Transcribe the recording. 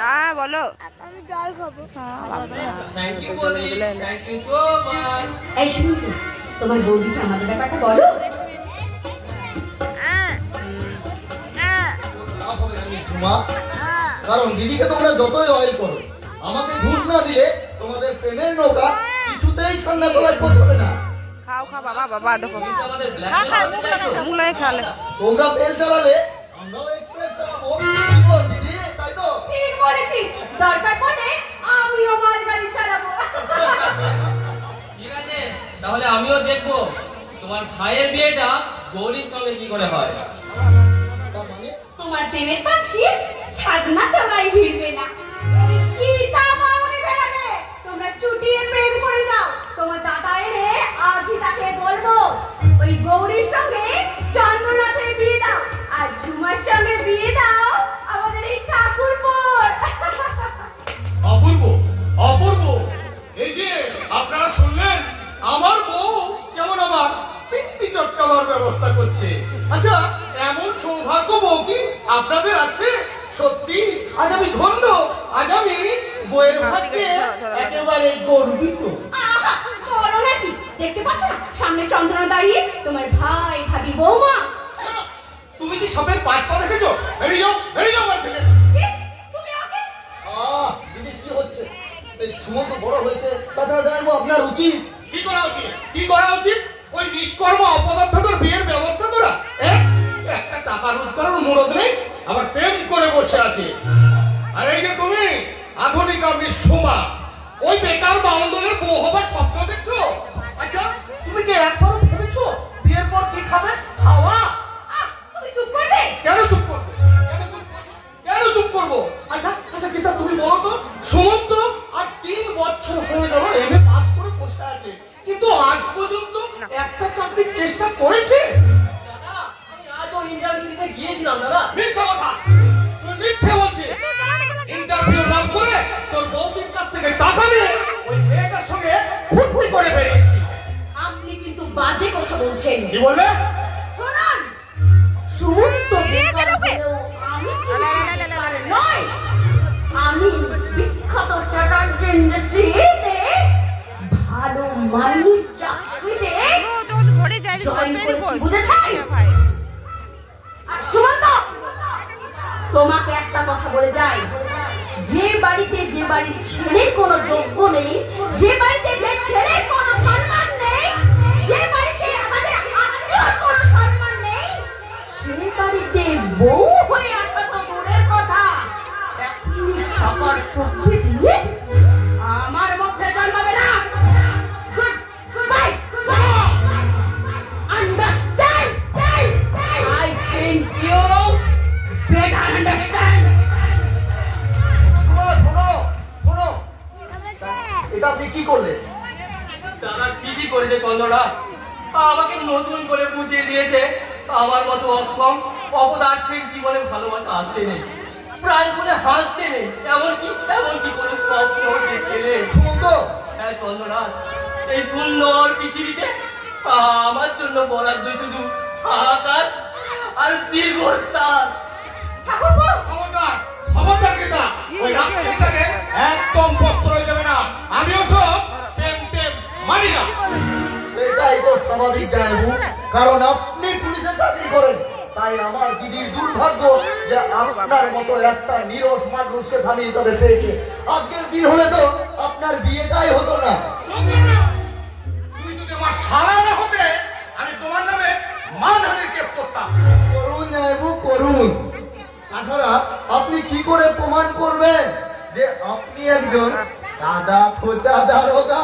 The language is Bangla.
হ্যাঁ বলো। আমি জল খাবো। থ্যাংক ইউ বৌদি, থ্যাংক ইউ সো মাচ। এই শুনো তোমার বৌদিকে আমাদের ব্যাপারটা বলো। কারণ দিদিকে তোমরা যতই অয়েল করো, আমাকে ঘুষ না দিলে তোমাদের প্রেমের নৌকা কিছুতেই ছান্না তলায় পৌঁছবে না। খাও খাও বাবা, বাবা দেখো মুলাই খালে। তোমরা তেল চালালে আমরাও এক্সপ্রেস চালাবো দিদি, তাই তো? ঠিক বলেছিস, দরকার পড়লে আমিও মালগাড়ি চালাবো। ঠিক আছে, তাহলে আমিও দেখবো তোমার ভাইয়ের বিয়েটা গৌরীর সঙ্গে কি করে হয়। তোমার প্রেমের পাখি ছাদনা তলায় ভিড়বে না, কি তা মামুনি বেড়াবে। তোমরা চুটিয়ে প্রেম করে যাও। তোমার দাদা এলে আজই তাকে বলবো ওই গৌরীর সঙ্গে চন্দ্রনাথের বিয়ে দাও, আর ঝুমার সঙ্গে বিয়ে দাও আমাদের এই ঠাকুরপুর। অপূর্ব, অপূর্ব। এই যে আপনারা শুনলেন, আমার বউ কেমন আমার পিন্টি চটকাবার ব্যবস্থা করছে। আচ্ছা, এমন সৌভাগ্য বউ কি আপনাদের আছে? সত্যি আজ আমি ধন্য, আজ আমি বউয়ের ভাগ্যে একেবারে গর্বিত। বলো নাকি, দেখতে পাচ্ছ না সামনে চন্দ্রনাথ দাঁড়িয়ে, তোমার ভাই ভাবি বৌমা। তুমি কি সবের পাটটা দেখেছো? বেরিয়ে যাও, বেরিয়ে যাও বাড়ি থেকে। তুমি ওকে দিদি কি হচ্ছে? এই সুমন্ত বড় হয়েছে, তাছাড়া জানবো আপনার উচিত কি করা উচিত? কি করা উচিত? ওই নিষ্কর্ম অপদার্থটার বিয়ের ব্যবস্থা করা। একটা টাকা রোজগারের মুরদ নেই, আবার প্রেম করে বসে আছে। আর এই যে তুমি আধুনিক আপনি সোমা, ওই বেকার বাউন্ডলের বউ হবার স্বপ্ন দেখছো? আচ্ছা, তুমি কি একবারও ভেবেছো বিয়ের পর কি খাবে? খাওয়া। তুমি চুপ করবে? কেন চুপ করবে? কেন চুপ করবো? আচ্ছা আচ্ছা, কিন্তু তুমি বলো তো, সুমন্ত আর 3 বছর হয়ে গেল এমএ পাস করে বসে আছে, কিন্তু আজ পর্যন্ত একটা চাকরির চেষ্টা করেছে? দাদা, আমি আজও ইন্টারভিউ দিতে গিয়েছিলাম দাদা। মিথ্যা কথা, তুমি মিথ্যে বলছিস। ইন্টারভিউ নাম করে তোর বৌদির কাছ থেকে টাকা নিয়ে ওই মেয়েটার সঙ্গে ফুটফুট করে বেরিয়েছিস। আপনি কিন্তু বাজে কথা বলছেন। কি বলবে? শুনুন, সুমন্ত বেকার হলেও আমি নয়, আমি বিখ্যাত চ্যাটার্জি ইন্ডাস্ট্রিতে ভালো মাইনের চাকরিতে জয়েন করেছি, বুঝেছেন? আর সুমন্ত, তোমাকে একটা কথা বলে যাই, যে বাড়িতে যে বাড়ির ছেলের কোনো যোগ্য নেই, যে বাড়িতে যে ছেলের কোনো সম্মান নেই, যে বাড়িতে আমাদের আত্মীয়র কোনো সম্মান নেই, সেই বাড়িতে বউ হয়ে আসা তো দূরের কথা, এখনই চাকার টুকরি দিয়ে আমার মধ্যে জন্মাবে না। Understand? I think you better understand. শোনো শোনো, এটা আপনি কি করলেন? দাদা ঠিকই করেছে চন্দ্রনাথ, আমাকে নতুন করে বুঝিয়ে দিয়েছে আমার মতো অক্ষম অপদার্থের জীবনে ভালোবাসা আসতে নেই, প্রাণ খুলে হাসতে নেই, এমনকি কোনো স্বপ্ন দেখে নেই। সুমন্ত, হ্যাঁ চন্দ্রনাথ, এই সুন্দর পৃথিবীতে আমার জন্য বরাদ্দ শুধু হাহাকার আর দীর্ঘস্থান। ঠাকুরপো, খবরদার, খবরদার কেতা, ওই রাস্তাটাকে একদম প্রশ্রয় দেবে না। আমিও সব প্রেম টেম মানি না। এটাই তো স্বাভাবিক জানাবো, কারণ আপনি পুলিশে চাকরি করেন, তাই আমার দিদির দুর্ভাগ্য যে আপনার মতো একটা নিরস মানুষকে স্বামী হিসাবে পেয়েছে। আজকের দিন হলে তো আপনার বিয়েটাই হতো না। তুমি যদি আমার শালা না হতে, আমি তোমার নামে মানহানির কেস করতাম। করুন জানাবো, করুন। তাছাড়া আপনি কি করে প্রমাণ করবেন যে আপনি একজন দাদা খোঁচা দারোগা?